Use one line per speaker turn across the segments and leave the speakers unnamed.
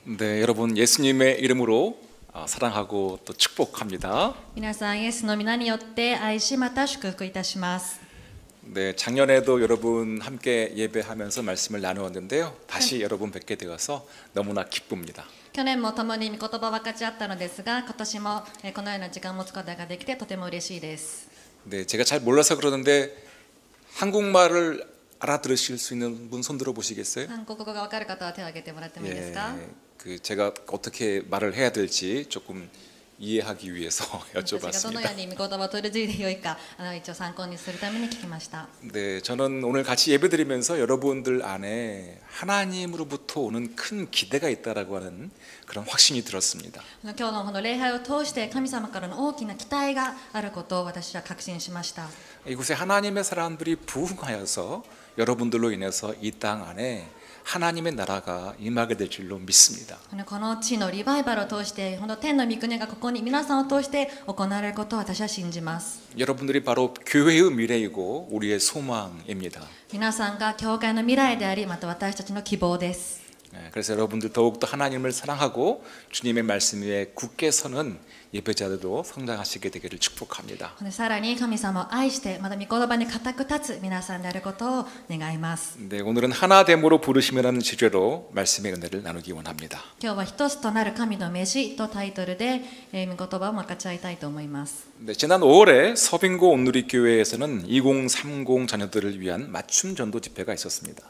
네, 여러분 예수님의 이름으로 사랑하고 또 축복합니다.
皆さんイエスの皆によって愛しまた祝福いたします。
네, 작년에도 여러분 함께 예배하면서 말씀을 나누었는데요. 다시 여러분 뵙게 되어서 너무나 기쁩니다.
去年も共に御言葉を分かち合ったのですが、今年もこのような時間を持つことができてとても嬉しいです。
네, 제가 잘 몰라서 그러는데 한국말을 알아들으실 수 있는 분 손 들어 보시겠어요?
韓国語が分かる方は手を挙げてもらってもいいですか？
제가 어떻게 말을 해야 될지 조금 이해하기 위해서
私がどのよ
여쭤봤습니다.
うに御言葉を取り継いでよいか一応参考にするために聞きました。
네, 저는 오늘 같이 예배드리면서 여러분들 안에 하나님으로부터 오는 큰 기대가 있다라고 하는 그런 확신이 들었습니다.
今日のこの礼拝を通して神様からの大きな期待があることを私は確信しました。
이곳에 하나님의 사람들이 부흥하여서 여러분들로 인해서 이 땅 안에 하나님의 나라가 임하게 될 줄로 믿습니다.
この地のリバイバルを通して本当天の御国がここに皆さんを通して行われることを私は信じます。
여러분들이 바로 교회의 미래이고 우리의 소망입니다.
皆さんが教会の未来でありまた私たちの希望です。
그래서 여러분들 더욱더 하나님을 사랑하고 주님의 말씀 위에 굳게 서는 예배자들도 성장하시게 되기를 축복합니다.
さらに神様を愛してまた御言葉に固く立つ皆さんであることを願います。
네, 오늘은 하나됨으로 부르심이라는 주제로 말씀의 은혜를 나누기 원합니다.
今日は一つとなる神の召しとタイトルで御言葉を分かち合いたいと思います。
네, 지난 5월에 서빙고 온누리교회에서는 2030 자녀들을 위한 맞춤 전도 집회가 있었습니다.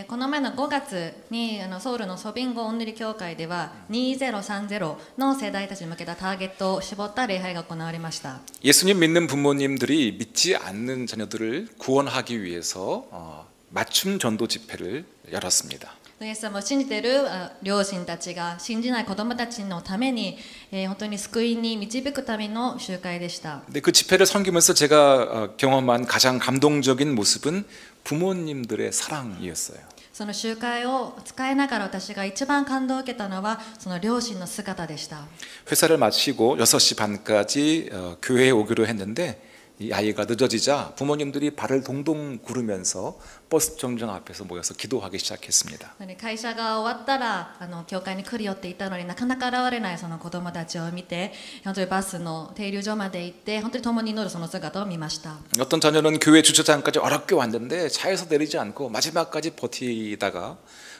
この前の5月にソウルのソビンゴオンヌリ教会では2030の世代たちに向けたターゲットを絞った礼拝が行われました。
예수님 믿는 부모님들이 믿지 않는 자녀들을 구원하기 위해서 맞춤 전도 집회를 열었습니다.
イエス様を信じている両親たちが信じない子どもたちのために本当に救いに導くための集会でした。
근데 그 집회를 섬기면서 제가 경험한 가장 감동적인 모습은 부모님들의 사랑이었어요.
その集会を使いながら私が一番感動を受けたのはその両親の姿でした。
회사를 마치고 6시 반까지 교회에 오기로 했는데 이 아이가 늦어지자 부모님들이 발을 동동 구르면서 버스 정류장 앞에서 모여서 기도하기 시작했습니다.
会社が終わったら教会に来るよって言ったのになかなか現れないその子どもたちを見て本当にバスの停留所まで行って本当に共に祈るその姿を見ました。
어떤 자녀는 교회 주차장까지 어렵게 왔는데 차에서 내리지 않고 마지막까지 버티다가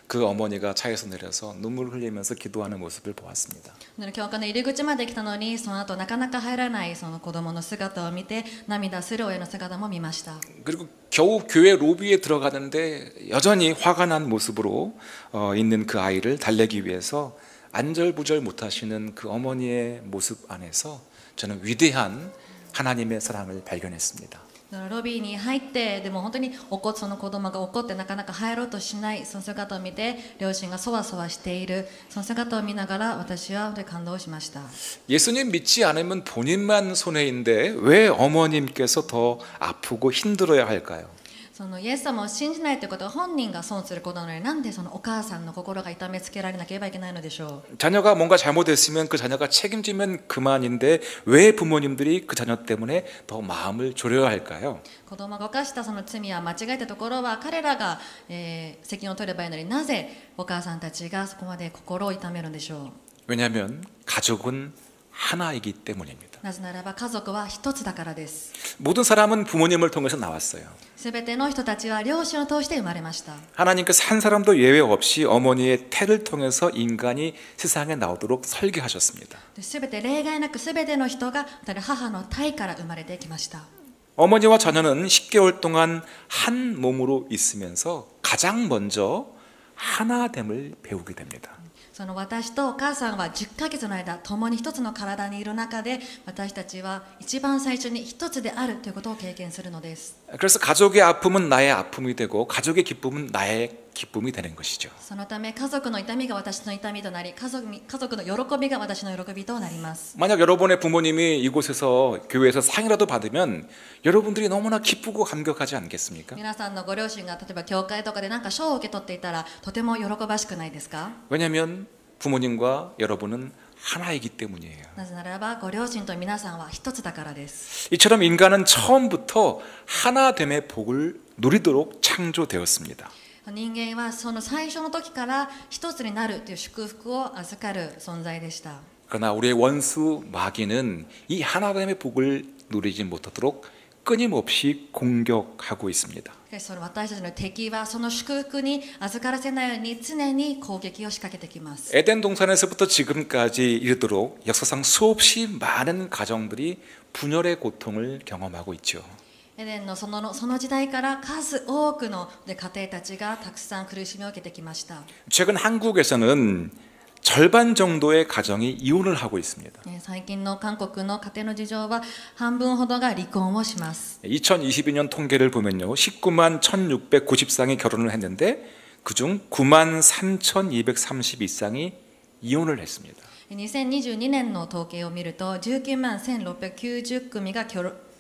그 어머니가 차에서 내려서 눈물을 흘리면서 기도하는 모습을 보았습니다.
教会の入り口まで来たのにその後なかなか入らないその子どもの姿を見て涙する親の姿も見ました。
그리고 겨우 교회 로비에 들어가는데 여전히 화가 난 모습으로 있는 그 아이를 달래기 위해서 안절부절 못하시는 그 어머니의 모습 안에서 저는 위대한 하나님의 사랑을 발견했습니다.
ロビーに入ってでも本当にその子供が怒ってなかなか入ろうとしないその姿を見て両親がそわそわしているその姿を見ながら私は本当に感動しました。
예수님 믿지 않으면 본인만 손해인데 왜 어머님께서 더 아프고 힘들어야 할까요?
そのイエス様を信じないということは本人が損することなのになんでそのお母さんの心が痛めつけられなければいけないのでしょう。
자녀가 뭔가 잘못했으면 그 자녀가 책임지면 그만인데 왜 부모님들이 그 자녀 때문에 더 마음을 졸여야 할까요?
子供が犯したその罪は間違えたところは彼らが、責任を取ればいいのになぜお母さんたちがそこまで心を痛めるんでしょう。
왜냐하면 가족은 하나이기 때문입니다.
なぜならば家族は一つだからです。
모든 사람은 부모님을 통해서 나왔어요.
すべての人たちは両親を通して生まれました。
하나님께서 한 사람도 예외 없이 어머니의 태를 통해서 인간이 세상에 나오도록 설계하셨습니다.
すべて例外なくすべての人が母の胎から生まれてきました。
어머니와 자녀는 10개월 동안 한 몸으로 있으면서 가장 먼저 하나됨을 배우게 됩니다.
その私とお母さんは10ヶ月の間共に一つの体にいる中で私たちは一番最初に一つであるということを経験するのです。
그래서 가족의 아픔은 나의 아픔이 되고 가족의 기쁨은 나의 기쁨이 되는 것이죠.
そのため家族の痛みが私の痛みとなり家族の喜びが私の喜びとなります。
만약 여러분의 부모님이 이곳에서 교회에서 상이라도 받으면 여러분들이 너무나 기쁘고 감격하지 않겠습니까?
皆さんのご両親が例えば教会とかで何か賞を受け取っていたらとても喜ばしくないですか？
왜냐하면 부모님과 여러분은 하나이기 때문이에요.
なぜならばご両親と皆さんは一つだからです。
이처럼 인간은 처음부터 하나됨의 복을 누리도록 창조되었습니다.
人間はその最初の時から一つになるという祝福を預かる存在でした。
그러나 우리의 원수 마귀는 이 하나님의 복을 누리지 못하도록 끊임없이 공격하고 있습니다.
しかしその私たちの敵はその祝福に預からせないように常に攻撃を仕掛けてきます。
에덴 동산에서부터 지금까지 이르도록 역사상 수없이 많은 가정들이 분열의 고통을 경험하고 있죠.
エデンのその時代から数多くの家庭たちがたくさん苦しみを受けてきました。
최근 한국에서는 절반 정도의 가정이 이혼을 하고 있습니다.
最近の韓国の家庭の事情は半分ほどが離婚をします。
2022년 통계를 보면요, 19만 1,690쌍이 결혼을 했는데 그중 9만 3,232쌍이 이혼을 했습니다.
2022年の統計を見ると19万1690組が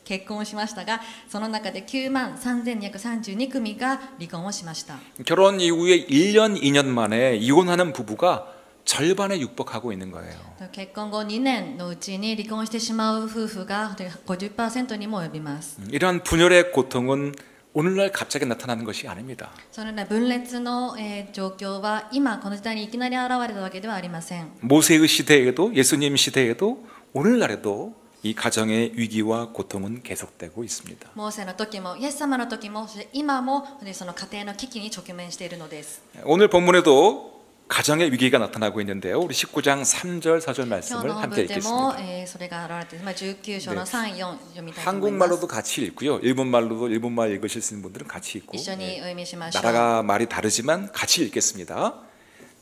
結婚をしましたが、その中で9万3232組が離婚をしました。
결혼 이후에 1년, 2년 만에 이혼하는 부부가 절반에 육박하고 있는 거예요.
結婚後2年のうちに離婚してしまう夫婦が 50% にも及びます。
이러한 분열의 고통은 오늘날 갑자기 나타나는 것이 아닙니다.
そのような分裂の状況は今この時代にいきなり現れたわけではありません。
모세의 시대에도 예수님 시대에도 오늘날에도 이 가정의 위기와 고통은 계속되고 있습니다.
モーセの時もイエス様の時も今もその家庭の危機に直面しているのです。
오늘 본문에도 가정의 위기가 나타나고 있는데요. 우리 19장 3절 4절
今日
말씀을
の本
함께
文でも
읽겠습니다.
それが現れて、19章の3、4読みたいと思います。
한국말로도 같이 읽고요. 일본말로도 일본말 읽으실 수 있는 분들은 같이 읽고
一緒にお読みしましょう。
나라가 말이 다르지만 같이 읽겠습니다.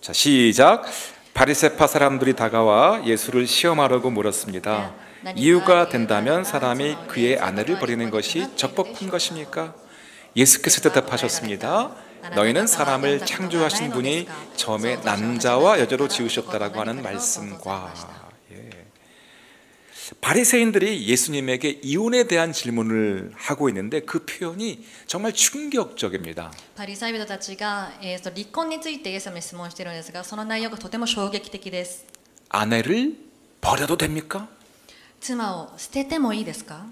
자, 시작. 바리새파 사람들이 다가와 예수를 시험하려고 물었습니다. 이유가 된다면 사람이 그의 아내를 버리는 것이 적법한 것입니까? 예수께서 대답하셨습니다. 너희는 사람을 창조하신 분이 처음에 남자와 여자로 지으셨다라고 하는 말씀과 바리새인들이 예수님에게 이혼에 대한 질문을 하고 있는데 그 표현이 정말 충격적입니다.
パリサイ人たちが離婚についてイエス様に質問しているんですが、その内容がとても衝撃的です。
아내를 버려도 됩니까?
妻を捨ててもいいですか？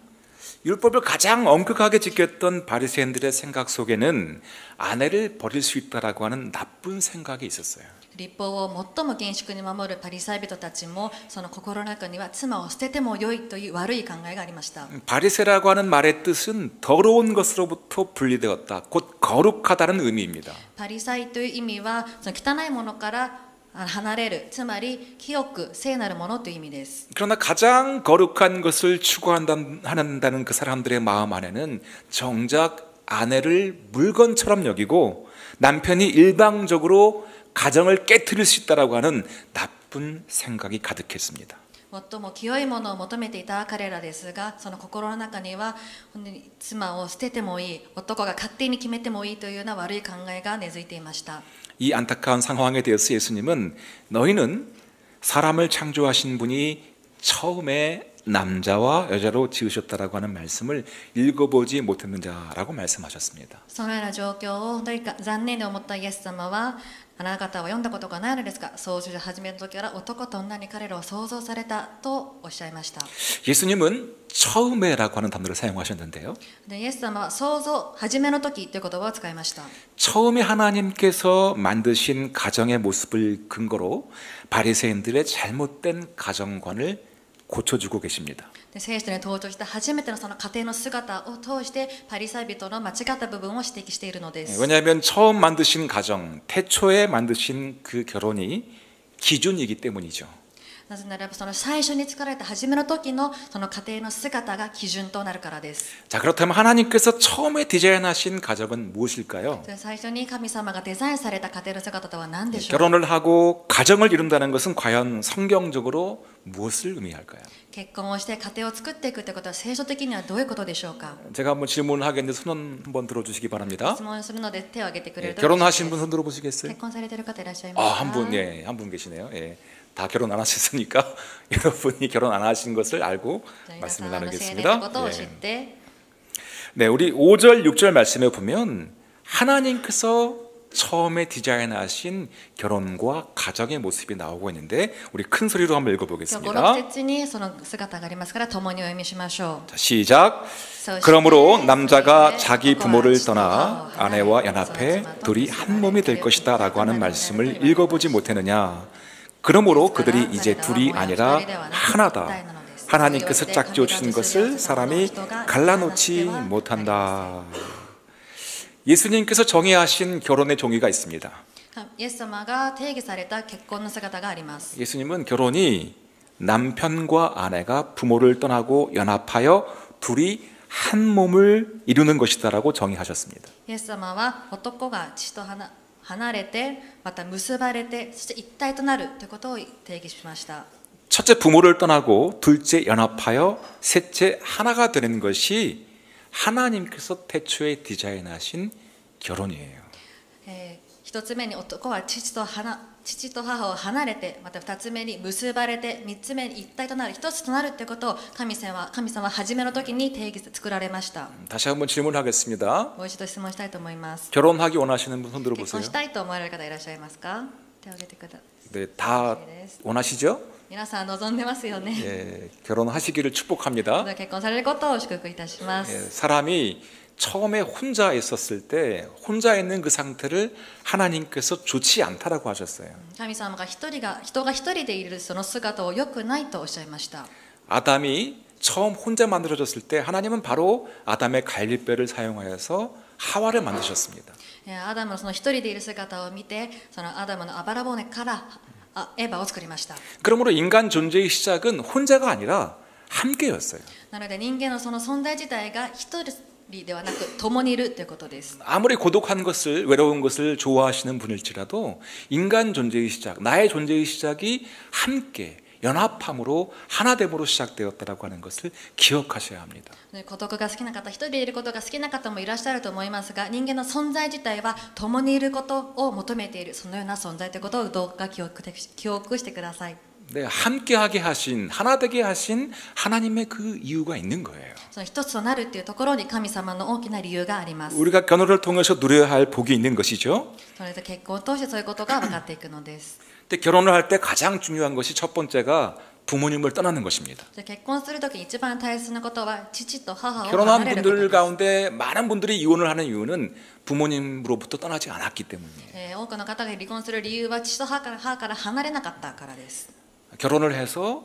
율법을 가장 엄격하게 지켰던 바리새인들의 생각 속에는 아내를 버릴 수 있다라고 하는 나쁜 생각이 있었어요.
律法を最も厳粛に守るパリサイ人たちもその心の中には妻を捨ててもよいという悪い考えがありました。
바리새라고 하는 말의 뜻은 더러운 것으로부터 분리되었다. 곧 거룩하다는 의미입니다.
パリサイという意味はその汚いものから離れる、つまり清く聖なるものという意味です。
그러나 가장 거룩한 것을 추구한다는 그 사람들의 마음 안에는 정작 아내를 물건처럼 여기고 남편이 일방적으로 가정을 깨트릴 수 있다라고 하는 나쁜 생각이 가득했습니다.
最も清いものを求めていた彼らですが、その心の中には本当に妻を捨ててもいい、男が勝手に決めてもいいというような悪い考えが根付いていました。
이 안타까운 상황에 대해서 예수님은 너희는 사람을 창조하신 분이 처음에 남자와 여자로 지으셨다라고 하는 말씀을 읽어보지 못했는 자라고 말씀하셨습니다.
そのような状況を本当に残念に思ったイエス様は、あなた方は読んだことがないのですが、創造主を始めた時から男と女に彼らを創造されたとおっしゃいました。
예수님은 처음에라고 하는 단어를 사용하셨는데요.
でイエス様は創造初めの時という言葉を使いました。
처음에 하나님께서 만드신 가정의 모습을 근거로 바리새인들의 잘못된 가정관을 고쳐주고 계십니다.
で聖書に登場した初めてのその家庭の姿を通してパリサイ人の間違った部分を指摘しているのです。
왜냐하면 처음 만드신 가정, 태초에 만드신 그 결혼이 기준이기 때문이죠.
なぜならばその最初に作られた初めの時のその家庭の姿が基準となるからです。
자, 그렇다면 하나님께서 처음에 디자인하신 가정은 무엇일까요?
最初に神様がデザインされた家庭の姿とは何でしょう。
결혼을 하고 가정을 이룬다는 것은 과연 성경적으로 무엇을 의미할까요?
結婚をして家庭を作っていくということは聖書的にはどういうことでしょうか。
제가 한번 질문을 하겠는데 손 한번 들어주시기 바랍니다.
質問するので手を挙げてくれると。
결혼하신 분 손 들어보시겠어요?
結婚されている方いらっしゃいますか。
한 분, 예, 한 분 계시네요. 예. 다 결혼 안 하셨으니까 여러분이 결혼 안 하신 것을 알고 말씀을 나누겠습니다. 예. 네, 우리 5절, 6절 말씀에 보면 하나님께서 처음에 디자인하신 결혼과 가정의 모습이 나오고 있는데 우리 큰 소리로 한번
今日
읽어보겠습니다.
5、6節にその姿がありますから共にお読みしましょう。
자, 시작. 그러므로 남자가 자기 부모를 떠나 아내와 연합해 둘이 한 몸이 될 것이다 라고 하는 말씀을 읽어보지 못했느냐. 그러므로 그들이 이제 둘이 아니라 하나다. 하나님께서 짝지어 주신 것을 사람이 갈라놓지 못한다. 예수님께서 정의하신 결혼의 종이가 있습니다.
イエス様が定義された結婚の姿があります。
예수님은 결혼이 남편과 아내가 부모를 떠나고 연합하여 둘이 한 몸을 이루는 것이다라고 정의하셨습니다.
イエス様は男が父と離れてまた結ばれてそして一体となるということを定義しました。
첫째 부모를 떠나고 둘째 연합하여 셋째 하나가 되는 것이 하나님께서 태초에 디자인하신 결혼이에요.
一つ目に男は父と母を離れてまた二つ目に結ばれて三つ目に一体となる一つとなるということを神様は初めの時に定義作られました。
다시 한번 질문하겠습니다.
もう一度質問したいと思います。
결혼하기 원하시는 분 손
結
들어보세요.
婚したいと思われる方いらっしゃいますか？手を挙げてください。
네, 다 원하시죠?
皆さん望んでますよね。
예, 결혼하시기를 축복합니다.
結婚されることを祝福いたしま
예,
す。
사람이 처음에 혼자 있었을 때 혼자 있는 그 상태를 하나님께서 좋지 않다라고 하셨어요.
神様が人が一人でいるその姿を良くないとおっしゃいました。
아담이 처음 혼자 만들어졌을 때 하나님은 바로 아담의 갈빗뼈를 사용하여서 하와를 만드셨습니다.
アダムのその一人でいる姿を見て、そのアダムのあばら骨からエヴァを作りました。
그러므로 인간 존재의 시작은 혼자가 아니라 함께였어요.
なので人間のその存在自体が一人ではなく共にいるということです。
아무리 고독한 것을 외로운 것을 좋아하시는 분일지라도 인간 존재의 시작, 나의 존재의 시작이 함께 연합함으로 하나됨으로 시작되었다라고 하는 것을 기억하셔야 합니다.
孤独が好きな方、一人でいることが好きな方もいらっしゃると思いますが、人間の存在自体は共にいることを求めている、そのような存在ということをどうか記憶してください。
네, 함께하게 하신, 하나 되게 하신 하나님의 그 이유가 있는 거예요.
その一つとなるというところに神様の大きな理由があります。
우리가 결혼을 통해서 누려야 할 복이 있는 것이죠.
それで結婚を通してそういうことが分かっていくのです。
근데 결혼을 할 때 가장 중요한 것이 첫 번째가 부모님을 떠나는 것입니다.
結婚するときに一番大切なことは父と母を
결혼한
離れること
분들
です。
가운데 많은 분들이 이혼을 하는 이유는 부모님으로부터 떠나지 않았기 때문이에요.
多くの方が離婚する理由は父と母から離れなかったからです。
결혼을 해서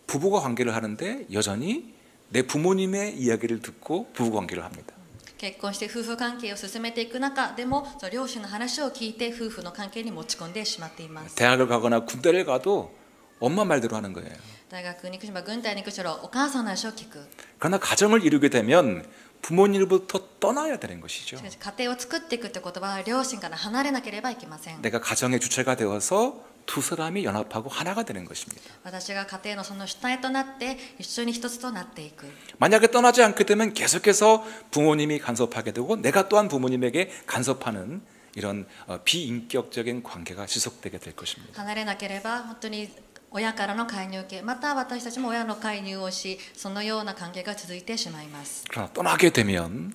부부가 관계를 하는데 여전히 내 부모님의 이야기를 듣고 부부 관계를 합니다.
結婚して夫婦関係を進めていく中でも両親の話を聞いて夫婦の関係に持ち込んでしまっています。
대학을 가거나 군대를 가도 엄마 말대로 하는 거예요.
大学に行くしろ軍隊に行くしろお母さんの話を聞く。
그러나 가정을 이루게 되면 부모님으로부터 떠나야 되는 것이죠.
家庭を作っていくってことは両親から離れなければいけません。
내가 가정의 주체가 되어서 두 사람이 연합하고 하나가 되는 것입니다.
私が家庭のその主体となって一緒に一つとなっていく。
만약에 떠나지 않게 되면 계속해서 부모님이 간섭하게 되고 내가 또한 부모님에게 간섭하는 이런 비인격적인 관계가 지속되게 될 것입니다.
離れなければ本当に親からの介入を受け、また私たちも親の介入をし、そのような関係が続いてしまいます。
그러나 떠나게 되면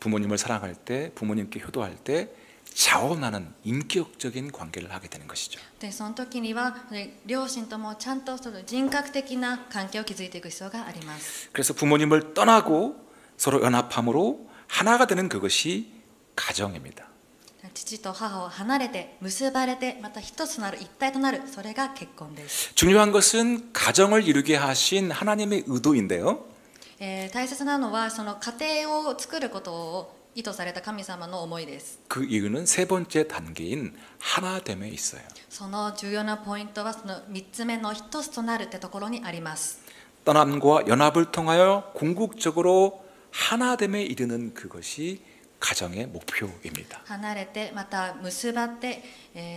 부모님을 사랑할 때, 부모님께 효도할 때 자원하는 인격적인 관계를 하게 되는 것이죠.
でその時には両親ともちゃんとその人格的な関係を築いていく必要があります。
그래서 부모님을 떠나고 서로 연합함으로 하나가 되는 그것이 가정입니다.
父と母を離れて結ばれてまた一つとなる一体となる、それが結婚です。
중요한 것은 가정을 이루게 하신 하나님의 의도인데요.
大切なのはその家庭を作ることを意図された神様の思いです。
그 이유는 세 번째 단계인 하나됨에 있어요.
その重要なポイントはその3つ目の一つとなるってところにあります。
떠남과 연합을 통하여 궁극적으로 하나됨에 이르는 그것이 가정의 목표입니다.
離れてまた結ばって、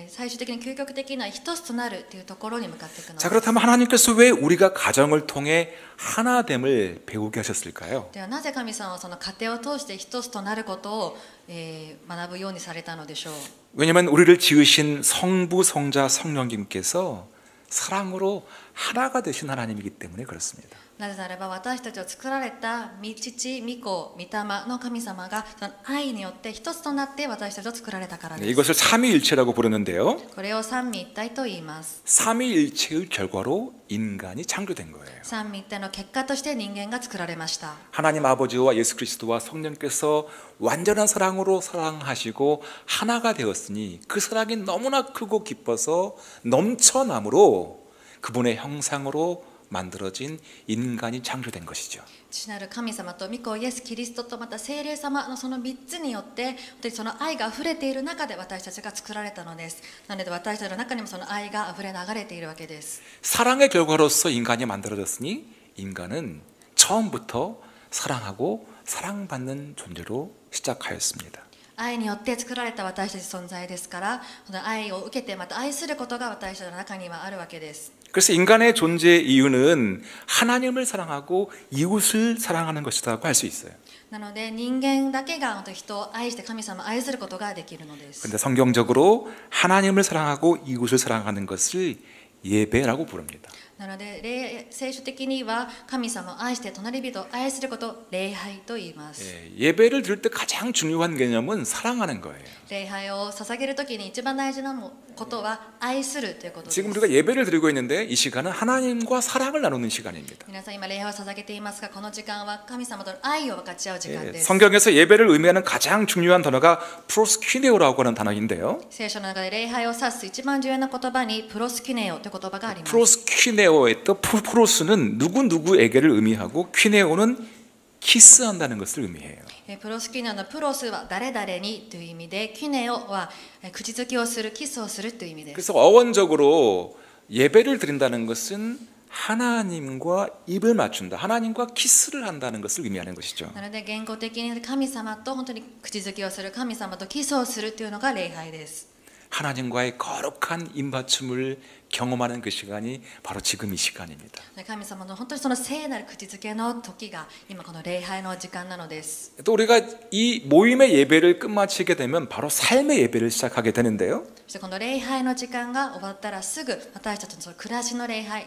最終的に究極的な一つとなるというところに向かっていくのです。
자, 그렇다면 하나님께서 왜 우리가 가정을 통해 하나됨을 배우게 하셨을까요?
ではなぜ神様はその家庭を通して一つとなることを、学ぶようにされたのでしょう。
왜냐하면 우리를 지으신 성부, 성자, 성령님께서 사랑으로 하나가 되신 하나님이기 때문에 그렇습니다.
なぜならば私たちを作られた父、御子、御霊の神様がその愛によって一つとなって私たちを作られたからです。
이것을 삼위일체라고 부르는데요.
これを三位一体と言います。
삼위일체의 결과로 인간이 창조된 거예요.
三位一体の結果として人間が作られました。
하나님 아버지와 예수 그리스도와 성령께서 완전한 사랑으로 사랑하시고 하나가 되었으니 그 사랑이 너무나 크고 깊어서 넘쳐남으로 그분의 형상으로 만들어진 인간이 창조된 것이죠.
父なる神様と御子イエス・キリストとまた聖霊様のその3つによって本当にその愛があふれている中で私たちが作られたのです。なので私たちの中にもその愛があふれ流れているわけです。
사랑의 결과로서 인간이 만들어졌으니 인간은 처음부터 사랑하고 사랑받는 존재로 시작하였습니다.
愛によって作られた私たち存在ですから、この愛を受けてまた愛することが私たちの中にはあるわけです。
그래서 인간의 존재 이유는 하나님을 사랑하고 이웃을 사랑하는 것이라고 할 수 있어요.
なので人間だけが本当に人を愛して神様を愛することができるのです。
그런데 성경적으로 하나님을 사랑하고 이웃을 사랑하는 것을 예배라고 부릅니다.
なので聖書的には神様を愛して隣人を愛することを礼拝と言います。
예배를 드릴 때 가장 중요한 개념은 사랑하는 거예요.
礼拝を捧げるときに一番大事なことは愛するということです。
지금 우리가 예배를 드리고 있는데 이 시간은 하나님과 사랑을 나누는 시간입니다.
皆さん今礼拝を捧げていますが、この時間は神様との愛を分かち合う時間です。
성경에서 예배를 의미하는 가장 중요한 단어가 프로스퀴네오라고 하는 단어인데요.
聖書の中で礼拝を指す一番重要な言葉にプロスキネオという言葉があります。
프로스퀴네오의 또 프로스는 누구누구에게를 의미하고 퀴네오는 키스한다는 것을 의미해요.
プロスキネオのプロスは誰々にという意味で、キネオは口づきをする、キスをするという意味です。
그래서 어원적으로 예배를 드린다는 것은 하나님과 입을 맞춘다, 하나님과 키스를 한다는 것을 의미하는 것이죠.
なので言語的に神様と本当に口づきをする、神様とキスをするというのが礼拝です。
하나님과의 거룩한 입맞춤을 경험하는 그 시간이 바로 지금 이 시간입니다.
神様の本当にその聖なる口づけの時が今この礼拝の時間なのです。
또 우리가 이 모임의 예배를 끝마치게 되면 바로 삶의 예배를 시작하게 되는데요.
そしてこの礼拝の時間が終わったらすぐ私たちのその暮らしの礼拝、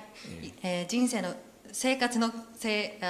人生の生活の礼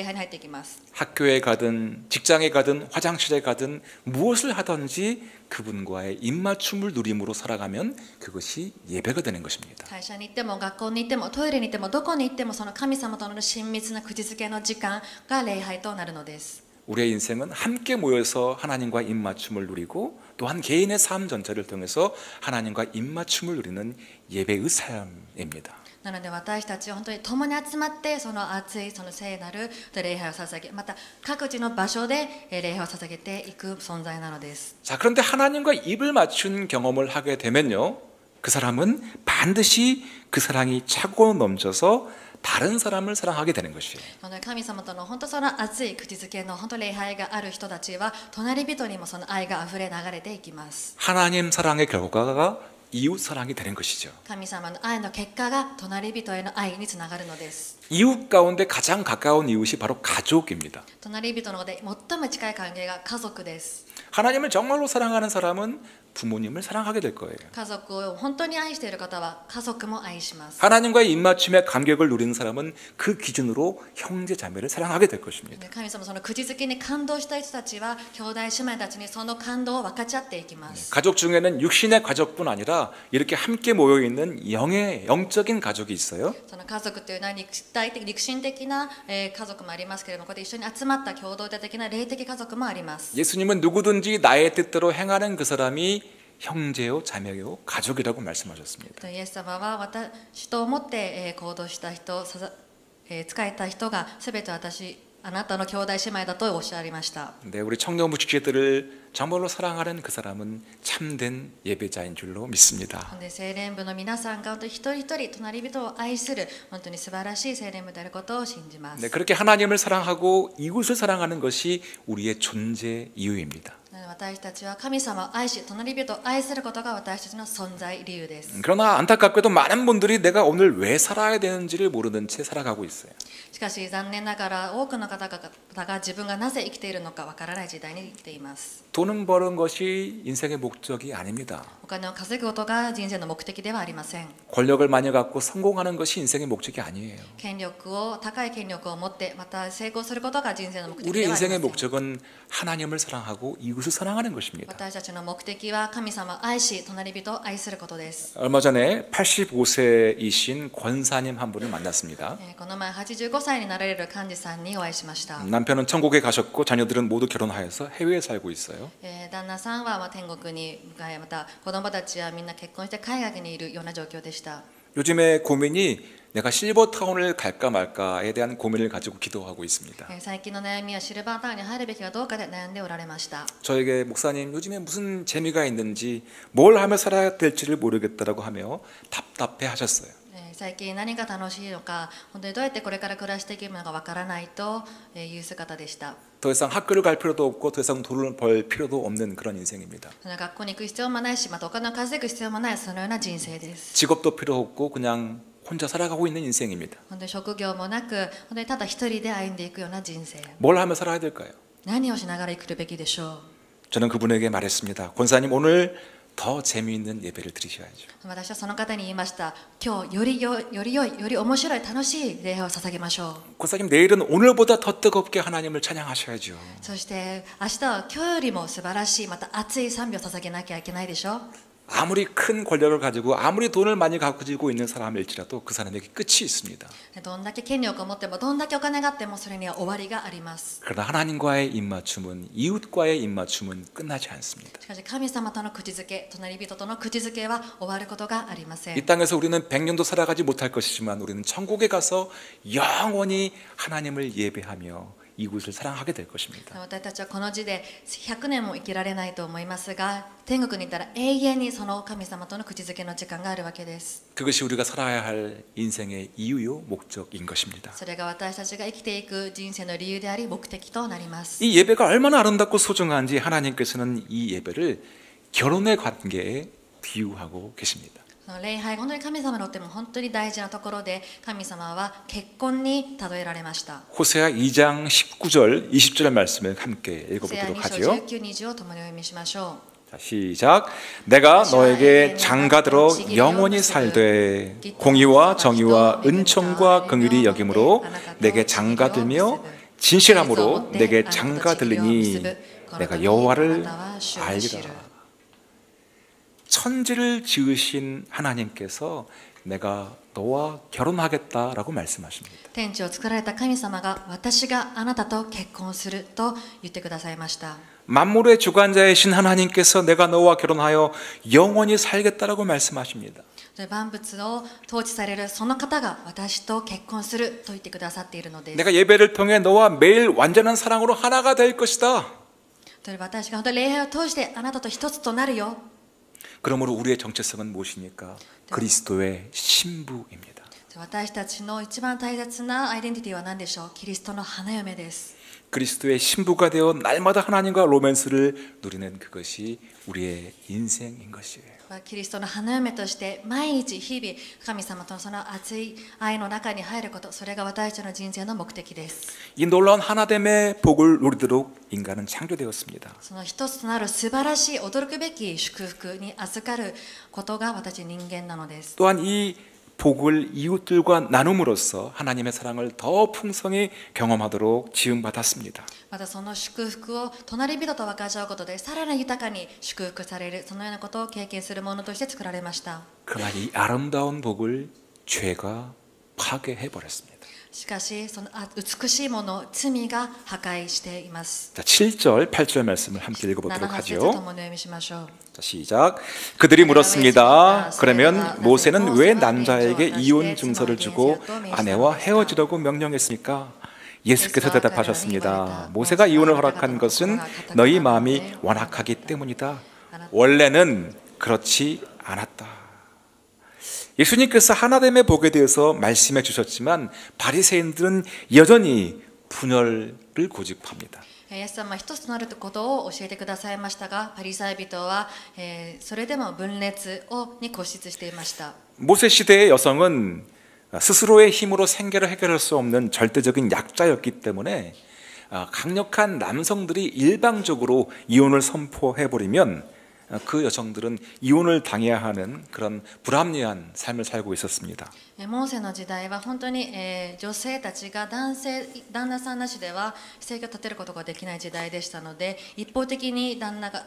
拝に入っていきます。
학교에 가든 직장에 가든 화장실에 가든 무엇을 하든지 그분과의 입맞춤을 누림으로 살아가면 그것이 예배가 되는 것입니다.
会社に行っても学校に行ってもトイレに行ってもどこに行ってもその神様との親密な口づけの時間が礼拝となるのです。
우리의 인생은 함께 모여서 하나님과 입맞춤을 누리고 또한 개인의 삶 전체를 통해서 하나님과 입맞춤을 누리는 예배의 삶입니다.
なので私たちは本当に共に集まってその熱いその聖なる礼拝を捧げ、また各自の場所で礼拝を捧げていく存在なのです。
자, 그런데 하나님과 입을 맞춘 경험을 하게 되면요, 그 사람은 반드시 그 사랑이 차고 넘쳐서 다른 사람을 사랑하게 되는 것이에요.
神様との本当その熱い口づけの本当礼拝がある人たちは隣人にもその愛があふれ流れていきます。
하나님 사랑의 결과가 이웃 사랑이 되는 것이죠.
神様の愛の結果が隣人への愛につながるのです。
이웃 가운데 가장 가까운 이웃이 바로 가족입니다.
隣人の中で最も近い関係が家族です。
하나님을 정말로 사랑하는 사람은 부모님을 사랑하게 될 거예요.
家族を本当に愛している方は家族も愛します。
하나님과의 입맞춤의 감격을 누리는 사람은 그 기준으로 형제 자매를 사랑하게 될 것입니다.
神様その口づけに感動した人たちは兄弟姉妹たちにその感動を分かち合っていきます。
가족 중에는 육신의 가족뿐 아니라 이렇게 함께 모여 있는 영적인 가족이 있어요.
その家族というのは肉身的な家族もありますけれども、ここで一緒に集まった共同体的な霊的家族もあります。
예수님은 누구든지 나의 뜻대로 행하는 그 사람이 형제요, 자매요, 가족이라고 말씀하셨습니다.
イエス様は私と思って行動した人、仕えた人がすべてあなたの兄弟姉妹だとおっしゃいました。
네, 우리 청년부 주체들을 정말로 사랑하는 그 사람은 참된 예배자인 줄로 믿습니다.
聖霊部の皆さんが本当に一人一人隣人を愛する本当に素晴らしい聖霊部であることを信じます。
네, 그렇게 하나님을 사랑하고 이웃을 사랑하는 것이 우리의 존재 이유입니다.
私たちは神様を愛し、隣人を愛することが私たちの存在理由です。
그러나 안타깝게도 많은 분들이 내가 오늘 왜 살아야 되는지를 모르는 채 살아가고 있어요.
しかし残念ながら多くの方々が自分がなぜ生きているのかわからない時代に生きています。
돈은 버는 것이 인생의 목적이 아닙니다.
お金を稼ぐことが人生の目的ではありません。
권력을 많이 갖고 성공하는 것이 인생의 목적이 아니에요.
高い権力を持ってまた成功することが人生の目的
우리
ではあり
인생의
ません。
목적은 하나님을 사랑하고 이웃을 사랑하는 것입니다.
私たちの目的は神様を愛し、隣人を愛することです。
얼마 전에 85세이신 권사님 한 분을 만났습니다.
この前85歳になられる幹事さんにお会いしました。
남편은 천국에 가셨고 자녀들은 모두 결혼하여서 해외에 살고 있어요.
旦那さんは天国に向かい、また子供たちはみんな結婚して海外にいるような状況でした。
요즘에 고민이 내가 실버타운을 갈까 말까에 대한 고민을 가지고 기도하고 있습니다.
最近の悩みはシルバータウンに入るべきかどうかで悩んでおられました。
저에게 목사님 요즘에 무슨 재미가 있는지 뭘 하며 살아야 될지를 모르겠다라고 하며 답답해 하셨어요.
最近何が楽しいのか、本当にどうやってこれから暮らしていくのかわからないという姿でした。
더 이상 학교를 갈 필요도 없고 더 이상 돈을 벌 필요도 없는 그런 인생입니다.
学校に行く必要もないし、またお金を稼ぐ必要もない、そのような人生です。
직업도 필요 없고 그냥 혼자 살아가고 있는 인생입니다.
本当に職業もなく、本当にただ一人で歩んでいくような人生。
뭘 하며 살아야 될까요?
何をしながら生きるべきでしょ
저는 그분에게 말했습니다. 권사님 오늘 더 재미있는 예배를 드리셔야죠.
う。私はその方に言いました。今日より良い、より面白い、楽しい礼拝を捧げましょう。
권사님 내일은 오늘보다 더 뜨겁게 하나님을 찬양하셔야죠.
そして明日は今日よりも素晴らしい、また熱い賛美を捧げなきゃいけないでしょう。
아무리 큰 권력을 가지고 아무리 돈을 많이 가지고 있는 사람일지라도 그 사람에게 끝이 있습니다.
どんだけ権力を持っても、どんだけお金があっても、それには終わりがあります。
그러나 하나님과의 입맞춤은 이웃과의 입맞춤은 끝나지 않습니다.
しかし神様との口づけ、隣人との口づけは終わることがありません。
이 땅에서 우리는 100년도 살아가지 못할 것이지만 우리는 천국에 가서 영원히 하나님을 예배하며 이웃을 사랑하게 될 것입니다.
私たちはこの地で100年も生きられないと思いますが、天国に行ったら永遠にその神様との口づけの時間があるわけです。
그것이 우리가 살아야 할 인생의 이유요 목적인 것입니다.
それが私たちが生きていく人生の理由であり、目的となります。
이 예배가 얼마나 아름답고 소중한지 하나님께서는 이 예배를 결혼의 관계에 비유하고 계십니다.
礼拝、本当に神様にとっても本当に大事なところで、神様は結婚に例えられました。
호세아 2장 19절 20절 말씀을 함께
ホセア
읽어보도록
2章
하죠.
19、20を共にお読みしましょう。
자, 시작. 내가 너에게 장가들어 영원히 살되 공의와 정의와 은총과 긍휼이 여김으로 내게 장가들며 진실함으로 내게 장가들리니 내가 여호와를 알리라. 천지를 지으신 하나님께서 내가 너와 결혼하겠다라고 말씀하십니다.
天地を作られた神様が、私があなたと結婚すると言ってくださいました。
만물의 주관자이신 하나님께서 내가 너와 결혼하여 영원히 살겠다라고 말씀하십니다.
万物を統治されるその方が、私と結婚すると言ってくださっているのです。
내가 예배를 통해 너와 매일 완전한 사랑으로 하나가 될 것이다.
私が本当に礼拝を通してあなたと一つとなるよ。
그러므로 우리의 정체성은 무엇입니까? 그리스도의 신부입니다.
私たちの一番大切なアイデンティティは何でしょう？キリストの花嫁です。
그리스도의 신부가 되어 날마다 하나님과 로맨스를 누리는 그것이 우리의 인생인 것이에요.
キリストの花嫁として毎日日々神様とのその熱い愛の中に入ること、それが私たちの人生の目的です。
이 놀라운 하나됨의 복을 누리도록 인간은 창조되었습니다.
その一つとなる素晴らしい驚くべき祝福に預かることが私人間なのです。
또한 이 복을 이웃들과 나눔으로써 하나님의 사랑을 더 풍성히 경험하도록 지음받았습니다.
またその祝福を隣人と分かち合うことでさらに豊かに祝福される、そのようなことを経験するものとして作られました。
그러나 이 아름다운 복을 죄가 파괴해 버렸습니다.
しかしその美しいものを罪が破壊しています。
자, 7절, 8절 말씀을 함께
7、
읽어보도록
8節
하죠.
ともにお読みしましょう。
자, 시작. 그들이 물었습니다. 그러면 모세는 왜 남자에게 이혼 증서를 주고 아내와 헤어지라고 명령했습니까? 예수께서 대답하셨습니다. 모세가 이혼을 허락한 것은 너희 마음이 완악하기 때문이다. 원래는 그렇지 않았다. 예수님께서 하나됨의 복에 대해서 말씀해 주셨지만 바리새인들은 여전히 분열을 고집합니다.
イエス様は一つとなることを教えてくださいましたが、パリサイ人は、それでも分裂に固執していました。
모세 시대의 여성은 스스로의 힘으로 생계를 해결할 수 없는 절대적인 약자였기 때문에 강력한 남성들이 일방적으로 이혼을 선포해버리면 그 여성들은 이혼을 당해야 하는 그런 불합리한 삶을 살고 있었습니다.
モーセの時代は本当に、女性たちが旦那さんなしでは生計を立てることができない時代でしたので、一方的に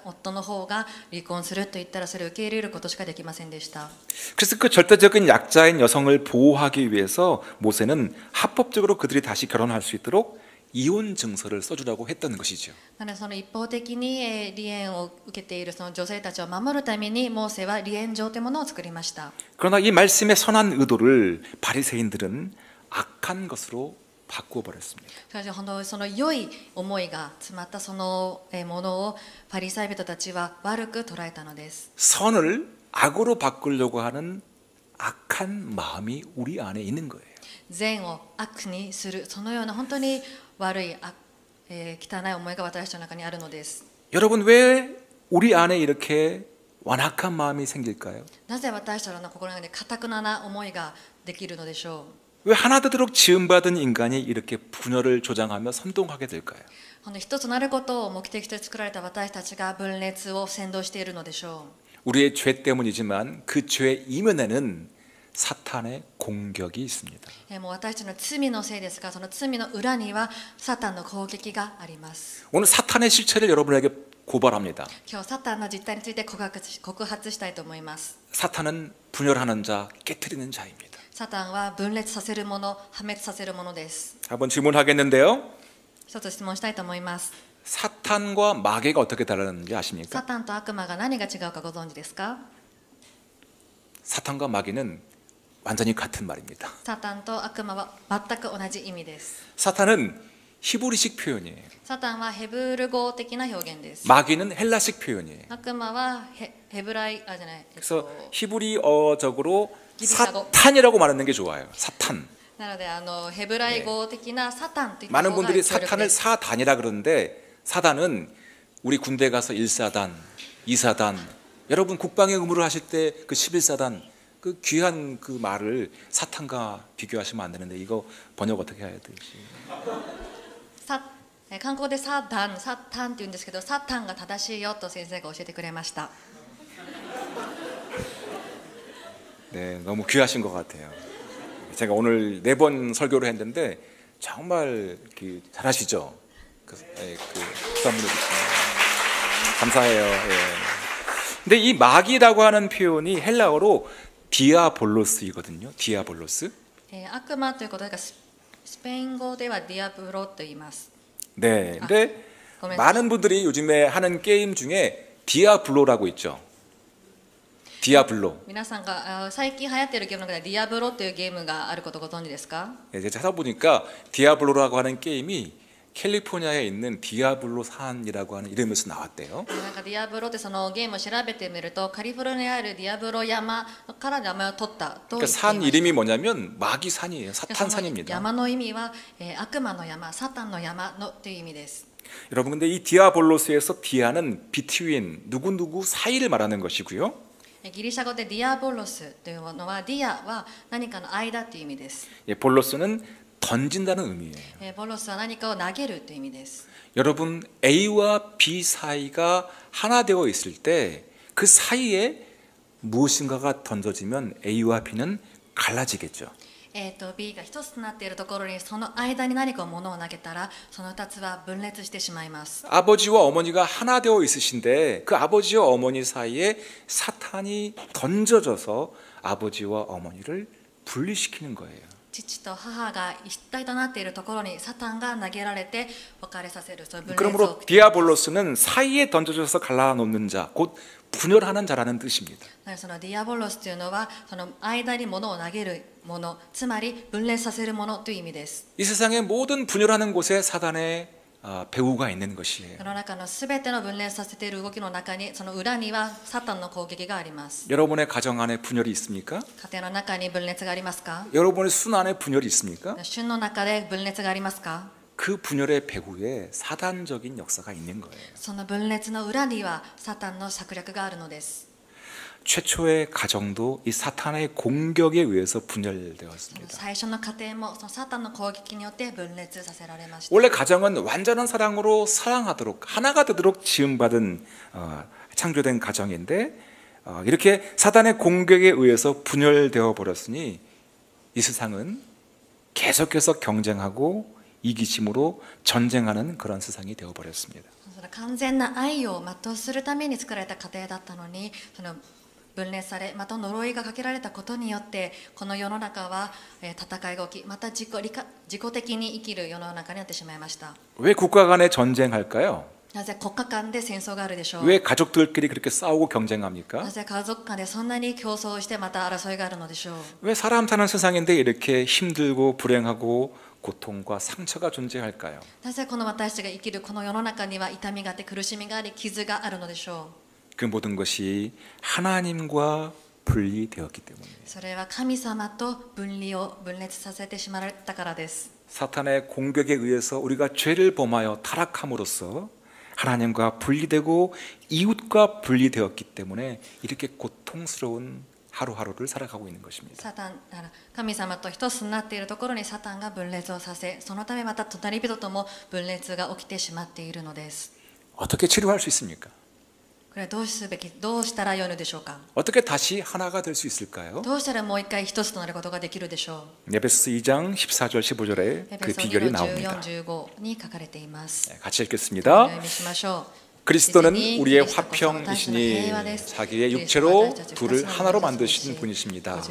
夫の方が離婚すると言ったらそれを受け入れることしかできませんでした。
그래서 그 절대적인 약자인 여성을 보호하기 위해서 모세는 합법적으로 그들이 다시 결혼할 수 있도록 이혼 증서를 써주라고 했던 것이죠.
なのでその一方的に、離縁を受けているその女性たちを守るためにモーセは離縁状というものを作りました。
그러나 이 말씀의 선한 의도를 바리새인들은 악한 것으로 바꾸어 버렸습니다.
しかし本当にその良い思いが詰まったそのものをパリサイ人たちは悪く捉えたのです。
선을 악으로 바꾸려고 하는 악한 마음이 우리 안에 있는 거예요.
善を悪にする、そのような本当に悪い、汚い思いが私たちの中にあるのです。
여러분 왜 우리 안에 이렇게 완악한 마음이 생길까요?
なぜ私たちの心の中に堅くな思いができるのでしょう。
왜 하나 되도록 지음받은 인간이 이렇게 분열을 조장하며 선동하게 될까요?
一つなることを目的として作られた私たちが分裂を扇動しているのでしょう。
우리의 죄 때문이지만 그 죄 이면에는 사탄의 공격이 있습니다.
もう私たちの罪のせいですが、その罪の裏にはサタンの攻撃があります。
오늘 사탄의 실체를 여러분에게 고발합니다.
今日サタンの実態について告発したいと思います。
사탄은 분열하는 자, 깨트리는 자입니다.
サタンは分裂させるもの、破滅させるものです。
한번 질문하겠는데요.
一つ質問したいと思います。
사탄과 마귀가 어떻게 다르는지
サ
아십니까?
タンと悪魔が何が違うかご存知ですか？
사탄과 마귀는 완전히 같은 말입니다.
サタンと悪魔は全く同じ意味です。
사탄은 히브리식 표현이에요.
サタンはヘブル語的な表現です。
마귀는 헬라식 표현이에요.
悪魔はヘブライじゃない。
그래서 히브리어적으로
기리샤고.
사탄이라고 말하는 게 좋아요. 사탄.
なのでヘブライ語的なサタンといった
많은
方が
분들이
強力
사탄을
です。
사단이라 그러는데 사단은 우리 군대 가서 1사단, 2사단 여러분 국방의 의무를 하실 때 그 11사단 그 귀한 그 말을 사탄과 비교하시면 안 되는데 이거 번역 어떻게 해야 되지?
韓国でサタンって言うんですけど、サタンが正しいよと先生が教えてくれました。
네, 너무 귀하신 것 같아요. 제가 오늘 4번 설교를 했는데 정말 잘하시죠? 수산물을 감사해요. 예. 근데 이 마귀라고 하는 표현이 헬라어로 디아볼로스이거든요. 디아볼로스.
悪魔ということがスペイン語ではディアブロと言います。
네. 근데
고멘.
많은 분들이 요즘에 하는 게임 중에 디아블로라고 있죠. 디아블로.
皆さんが最近流行っているゲームの中でディアブロというゲームがあることをご存知ですか？
제가 찾아보니까 디아블로라고 하는 게임이 캘리포니아에 있는 디아블로 산이라고 하는 이름에서 나왔대요.
なんかディアブロってそのゲームを調べてみるとカリフォルニアにあるディアブロ山から名前を取ったと言ってい
그러니까
ました。
산 이름이 뭐냐면 마귀 산이에요. 사탄
その
산입니다.
山の意味は、悪魔の山、サタンの山のという意味です。
여러분 근데 이 디아볼로스에서 디아는 between 누구누구 사이를 말하는 것이고요.
ギリシャ語でディアボロスというのはディアは何かの間という意味です。
예, 볼로스는 던진다는 의미예요.
ボロスは何かを投げるという意味です。
여러분 A와 B 사이가 하나 되어 있을 때 그 사이에 무엇인가가 던져지면 A와 B는 갈라지겠죠.
A と B が一つとなっているところにその間に何か物を投げたらその2つは分裂してしまいます。
아버지와 어머니가 하나 되어 있으신데 그 아버지와 어머니 사이에 사탄이 던져져서 아버지와 어머니를 분리시키는 거예요.
父と母が一体となっているところにサタンが投げられて別れさせる、そういう分裂を
그러므로 디아볼로스는 사이에 던져져서 갈라놓는 자, 곧 분열하는 자라는 뜻입니다.
そのディアボロスというのはその間に物を投げるもの、つまり分裂させるものという意味です。
이 세상의 모든 분열하는 곳에 사단의 배후가 있는 것이에요.
世の中のすべての分裂させている動きの中にその裏にはサタンの攻撃があります。
여러분의 가정 안에 분열이 있습니까?
家庭の中に分裂がありますか？
여러분의 순 안에 분열이 있습니까?
旬の中で分裂がありますか？
그 그 분열의 배후에 사단적인 역사가 있는 거예요.
その分裂の裏にはサタンの策略があるのです。
최초의 가정도 이 사탄의 공격에 의해서 분열되었습니다.
最初の家庭もそのサタンの攻撃によって分裂させられました。
원래 가정은 완전한 사랑으로 사랑하도록 하나가 되도록 지음받은 창조된 가정인데 이렇게 사단의 공격에 의해서 분열되어 버렸으니 이 세상은 계속해서 경쟁하고 이기심으로 전쟁하는 그런 세상이 되어 버렸습니다.
完全な愛を全うするために作られた家庭だったのに、その分裂され、また呪いがかけられたことによってこの世の中は戦いが起き、また自己的に生きる世の中になってしまいました。
왜 국가 간에 전쟁할까요?
なぜ国家間で戦争があるでしょう。
왜 가족들끼리 그렇게 싸우고 경쟁합니까?
なぜ家族間でそんなに競争してまた争いがあるのでしょう。
왜 사람 사는 세상인데 이렇게 힘들고 불행하고 고통과 상처가 존재할까요?
なぜこの私たちが生きるこの世の中には痛みがあって苦しみがあり傷があるのでしょう。
그 모든 것이 하나님과 분리되었기 때문이에요.
それは神様と分裂させてしまわれたからです。
사탄의 공격에 의해서 우리가 죄를 범하여 타락함으로써 하나님과 분리되고 이웃과 분리되었기 때문에 이렇게 고통스러운 하루하루를 살아가고 있는 것입니다.
サタン神様と一つになっているところにサタンが分裂をさせ、そのためまた隣人とも分裂が起きてしまっているのです。
어떻게 치료할 수 있습니까?
これはどうしたらよいのでしょうか。
어떻게 다시 하나가 될 수 있을까요?
どうしたらもう一回一つとなることができるでしょう。
에베소서 2장 14절 15절에 그
エペソ2
비결이
の
나옵니다.
14、15に書かれています。
같이
お
읽겠습니다.
読みしましょう。
그리스도는 우리의 화평이시니 자기의 육체로 둘을 하나로 만드신 분이십니다.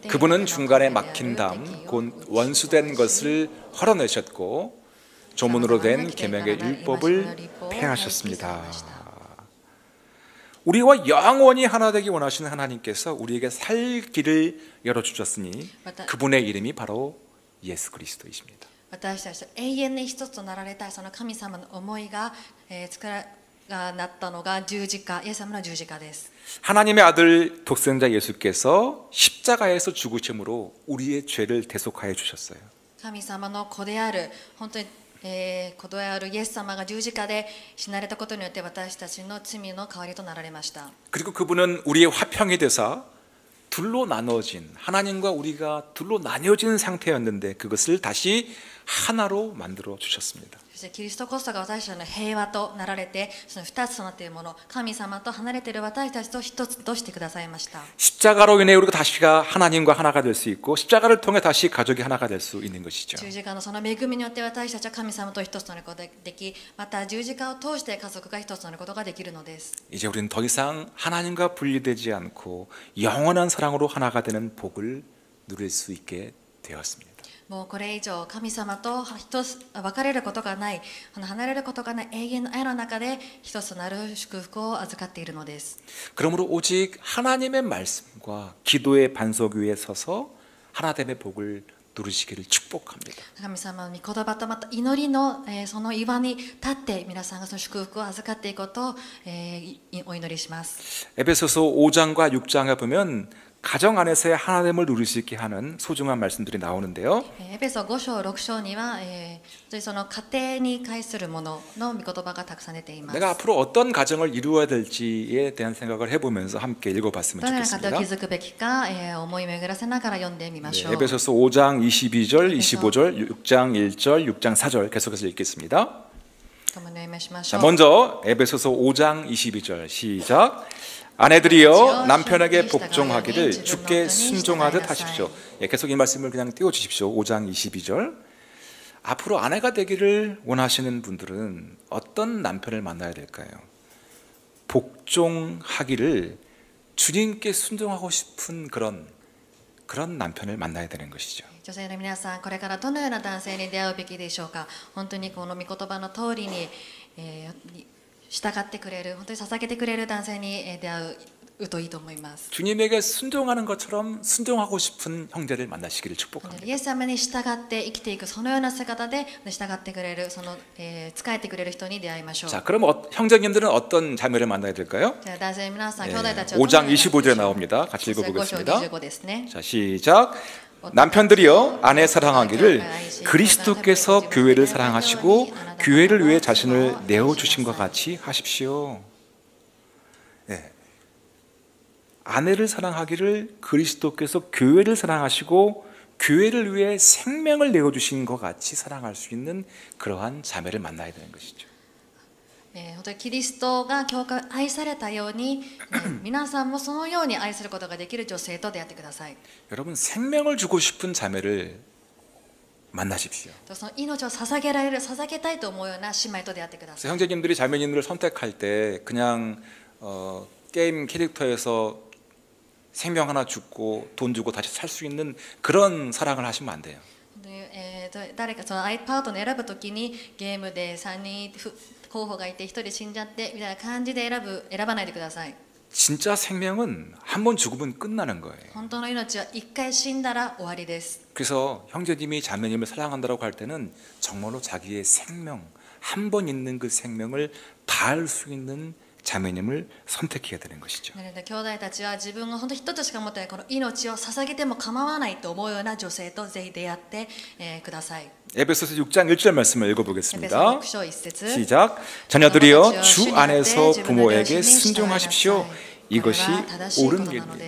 그분은 중간에 막힌 담, 곧 원수된 것을 헐어내셨고 조문으로 된 계명의 율법을 폐하셨습니다. 우리와 영원히 하나 되기 원하시는 하나님께서 우리에게 살 길을 열어주셨으니 그분의 이름이 바로 예수 그리스도이십니다.
私たちと永遠に一つとなられたいその神様の思いが、なったのが十字架、イエス様の十字架です。
하나님의 아들 독생자 예수께서 십자가에서 죽으심으로 우리의 죄를 대속하여 주셨어요.
神様の子である本当に、子であるイエス様が十字架で死なれたことによって私たちの罪の代わりとなられました。
그리고 그분은 우리의 화평이 되사 둘로 나눠진 하나님과 우리가 둘로 나뉘어진 상태였는데 그것을 다시 하나로 만들어 주셨습니다.
そしてキリストこそが私たちの平和となられて、その二つとなっているもの、神様と離れている私たちと一つとしてくださいました。
십자가로 인해 우리가 다시가 하나님과 하나가 될 수 있고 십자가를 통해 다시 가족이 하나가 될 수 있는 것이죠.
十字架のその恵みによって私たちは神様と一つとなることができ、また十字架を通して家族が一つとなることができるのです。
이제 우리는 더 이상 하나님과 분리되지 않고 영원한 사랑으로 하나가 되는 복을 누릴 수 있게 되었습니다.
もうこれ以上神様と一つ別れることがない、離れることがない永遠の愛の中で一つとなる祝福を預かっているのです。
그러므로 오직 하나님의 말씀과 기도의 반석 위에 서서 하나됨의 복을 누리시기를 축복합니다.
神様の御言葉とまた祈りの、その岩に立って皆さんがその祝福を預かっていくことを、お祈りします。
에베소서 5장과 6장에 보면 가정 안에서의 하나됨을 누릴 수 있게 하는 소중한 말씀들이 나오는데요.
エペソ5章6章には、その家庭に関するものの御言葉がたくさん出ています。
내가 앞으로 어떤 가정을 이루어야 될지에 대한 생각을 해보면서 함께 읽어봤으면
どのような家庭を
좋겠습니다.
築くべきか、思い巡らせながら読んでみましょう。
에베소서 5장 22절, 25절, 6장 1절, 6장 4절 계속해서 읽겠습니다.
共にお読みしまし
자,
ょう。
먼저 에베소서 5장 22절 시작. 아내들이여 남편에게 복종하기를 주께 순종하듯 하십시오. 예, 계속 이 말씀을 그냥 띄워주십시오. 5장 22절. 앞으로 아내가 되기를 원하시는 분들은 어떤 남편을 만나야 될까요? 복종하기를 주님께 순종하고 싶은 그런 남편을 만나야 되는 것이죠.
女性の皆さん、これからどのような男性に出会うべきでしょうか。本当にこの御言葉の通りに、従ってくれる、本当に捧げてくれる男性に出会ううといいと思います。
주님에게 순종하는 것처럼 순종하고 싶은 형제를 만나시기를
イ
축복합니다.
エス様に従って生きていくそのような姿で従ってくれる仕えてくれる人に出会いましょう。
자, 그럼 형제님들은 어떤 자매를 만나야 될까요?
じゃあ男性皆さん、兄弟たちは
5장 25절에 나옵니다. 같이
5章
읽어보겠습니다.
25ですね。
자, 시작. 남편들이여 아내 사랑하기를 그리스도께서 교회를 사랑하시고 교회를 위해 자신을 내어주신 것 같이 하십시오. 네. 아내를 사랑하기를 그리스도께서 교회를 사랑하시고 교회를 위해 생명을 내어주신 것 같이 사랑할 수 있는 그러한 자매를 만나야 되는 것이죠.
本当にキリストが教会を愛されたように、皆さんもそのように愛することができる女性と出会ってください。
여러분 생명을 주고 싶은 자매를 만나십시오.
その命を捧げたいと思うような姉妹と出会ってください。
그래서 형제님들이 자매님들을 선택할 때 그냥 게임 캐릭터에서 생명 하나 죽고 돈 주고 다시 살 수 있는 그런 사랑을 하시면 안 돼요.
誰かそのパートナー選ぶときにゲームで3人候補がいて1人死んじゃってみたいな感じで選ばないでください。
진짜 생명은 한 번 죽으면 끝나는 거예요.
本当の命は1回死んだら終わりです。
그래서 형제님이 자매님을 사랑한다고 할 때는 정말로 자기의 생명, 한 번 있는 그 생명을 다할 수 있는 자매님을 선택해야 되는 것이죠.
なので兄弟たちは自分が本当一つしか持ってないこの命を捧げても構わないと思うような女性とぜひ出会ってください。
에베소서 6장 1절 말씀을 읽어보겠습니다.
エペソ6章1節
시작. 자녀들이여 주 안에서 부모에게 순종하십시오. 이것이 옳은 길입니다.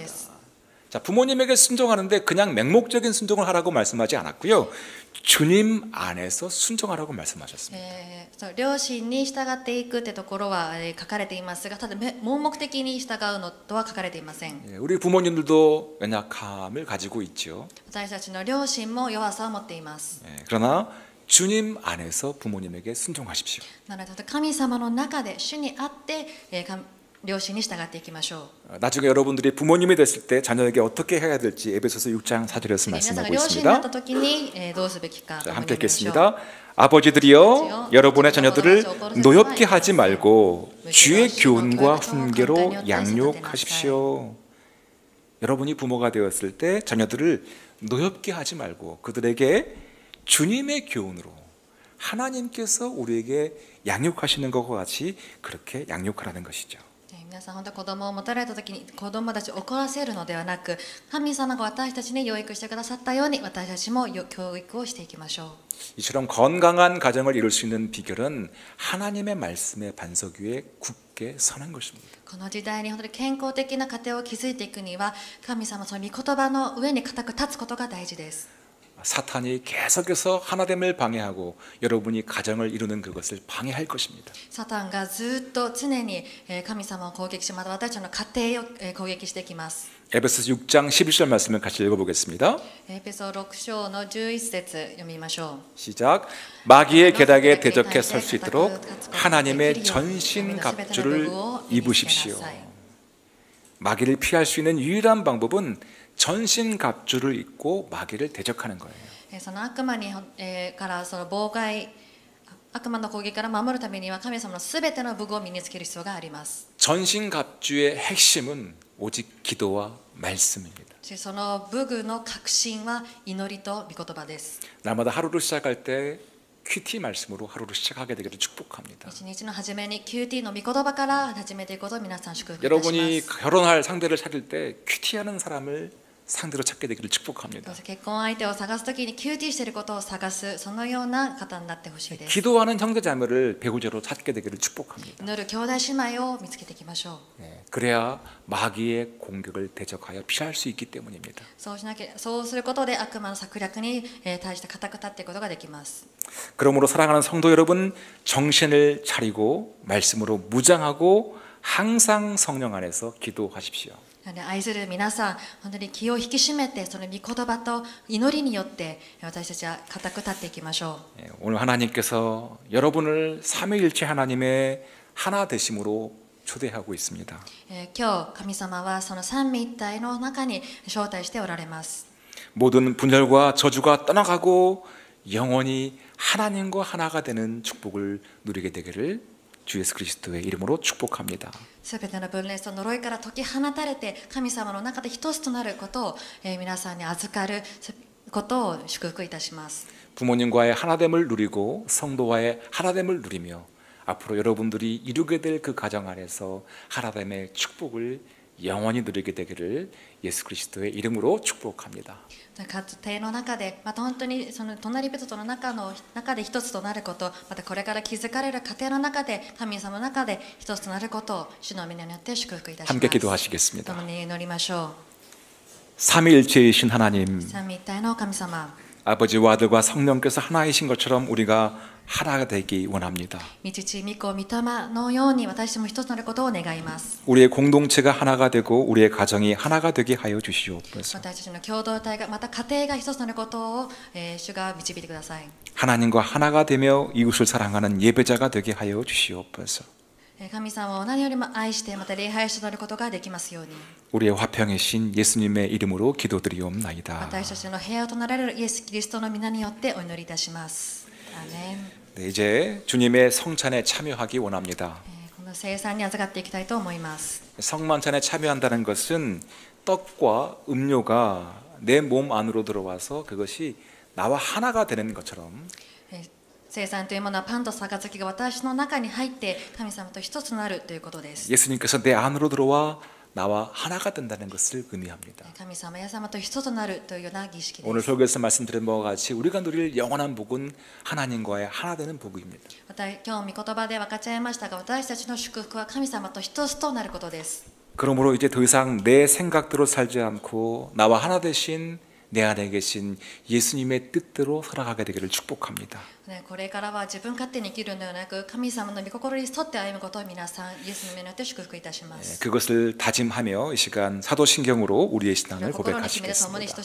자, 부모님에게 순종하는데 그냥 맹목적인 순종을 하라고 말씀하지 않았고요. 주님 안에서 순종하라고 말씀하셨습니다.
両親に従っていくってところは書かれていますが、ただ盲目的に従うのとは書かれていません。
우리 부모님들도 연약함을 가지고 있죠.
私たちの両親も弱さを持っています。
그러나 주님 안에서 부모님에게 순종하십시오.
なので神様の中で主にあって両親に従っていきましょう。
나중에 여러분들이 부모님이 됐을 때 자녀에게 어떻게 해야 될지 에베소서 6장 4절에서
皆さんが
말씀하고
両親になった
있습니다.
時にどうすべきか
자,
共に
함께
読みましょう。
읽겠습니다. 아버지들이여 여러분의 자녀들을 노엽게 하지 말고 주의 교훈과 훈계로 양육하십시오. 여러분이 부모가 되었을 때 자녀들을 노엽게 하지 말고 그들에게 주님의 교훈으로 하나님께서 우리에게 양육하시는 것과 같이 그렇게 양육하라는 것이죠.
皆さん本当子供を持たれた時に子供たちを怒らせるのではなく、神様が私たちに養育してくださったように私たちも教育をしていきましょう。
이처럼 건강한 가정을 이룰 수 있는 비결은 하나님의 말씀의 반석 위에 굳게 서는 것입니다.
この時代に本当に健康的な家庭を築いていくには神様その御言葉の上に固く立つことが大事です。
사탄이 계속해서 하나됨을 방해하고 여러분이 가정을 이루는 그것을 방해할 것입니다.
サタンがずっと常に神様を攻撃し、また私たちの家庭を攻撃してきます。
에베소서 6장 11절 말씀을 같이 읽어보겠습니다.
エペソ6章の11節読みましょう。
시작. 마귀의 계략에 대적해 설 수 있도록 하나님의 전신 갑주를 입으십시오. 마귀를 피할 수 있는 유일한 방법은 전신 갑주를 입고 마귀를 대적하는 거예요.
その悪魔にからその妨害、悪魔の攻撃から守るためには神様のすべての武具を身につける必要があります。
전신 갑주의 핵심은 오직 기도와 말씀입니다.
その武具の核心は祈りと御言葉です。
날마다 하루를 시작할 때 큐티 말씀으로 하루를 시작하게 되기를 축복합니다.
一日の初めに QT の御言葉から始めていくことを皆さん祝福いたし
여러분이
ます。
결혼할 상대를 찾을 때 큐티하는 사람을 상대로 찾게 되기를 축복합니다.
結婚相手を探すときに QT していることを探すそのような方になってほしいです。
기도하는 형제자매를 배우자로 찾게 되기를 축복합니다.
祈る兄弟姉妹を見つけていきましょう。
그래야 마귀의 공격을 대적하여 피할 수 있기 때문입니다.
そうすることで悪魔の策略に対して固く立っていくことができます。
그러므로 사랑하는 성도 여러분, 정신을 차리고 말씀으로 무장하고 항상 성령 안에서 기도하십시오.
愛する皆さん、本当に気を引き締めて、その御言葉と祈りによって私たちは固く立っていきましょう。
오늘 하나님께서 여러분을 삼위일체 하나님의 하나 되심으로 초대하고 있습니다.
今日神様はその三位一体の中に招待しておられます。
모든 분열과 저주가 떠나가고 영원히 하나님과 하나가 되는 축복을 누리게 되기를 주 예수 그리스도의 이름으로 축복합니다.
すべての分裂と呪いから解き放たれて神様の中で一つとなることを、皆さんに預かることを祝福いたします。
부모님과의 하나됨을 누리고 성도와의 하나됨을 누리며 앞으로 여러분들이 이루게 될 그 가정 안에서 하나됨의 축복을 영원히 누리게 되기를 예수 그리스도의 이름으로 축복합니다.
家庭の中で、また本当にその隣人との中で一つとなること、またこれから築かれる家庭の中で神様の中で一つとなることを主の皆によって祝福いたします。
함께 기도하시겠습니다.
共に祈りましょう。
삼위일체이신 하나님,
三位一体の神様、
아버지와 아들과 성령께서 하나이신 것처럼 우리가 하나가 되기 원합니다.
御父、御子、御霊のように私も一つとなることを願います。
우리의 공동체가 하나가 되고 우리의 가정이 하나가 되게 하여 주시옵소서.
私たちの共同体がまた家庭が一つとなることを、主が導いてください。
하나님과 하나가 되며 이웃을 사랑하는 예배자가 되게 하여 주시옵소서.
神様を何よりも愛してまた礼拝しとなることができますように。
우리의 화평의 신 예수님의 이름으로 기도드리옵나이다.
私たちの平和となられるイエス・キリストの皆によってお祈りいたします。アーメン。
네, 이제 주님의 성찬에 참여하기 원합니다.
この聖餐に預かっていきたいと思います。
성만찬에 참여한다는 것은 떡과 음료가 내 몸 안으로 들어와서 그것이 나와 하나가 되는 것처럼
聖餐というものはパンと杯が私の中に入って神様と一つとなるということです。
예수님께서 내 안으로 들어와 나와 하나가 된다는 것을 의미합니다.
神様、イエス様と一つとなるというような儀式で
오늘
す。
설교에서 말씀드린 바와 같이 우리가 누릴 영원한 복은 하나님과의 하나 되는 복입니다.
また今日御言葉で分かち合いましたが、私たちの祝福は神様と一つとなることです。
그러므로 이제 더 이상 내 생각대로 살지 않고 나와 하나 되신 내 안에 계신 예수님의 뜻대로 살아가게 되기를 축복합니다.
これからは自分勝手に生きるのではなく、神様の御心に沿って歩むことを皆さん、イエスの皆によって祝福いたします。
그것을 다짐하며 이 시간 사도신경으로 우리의 신앙을
心に決めて共に
고백하시겠습니다.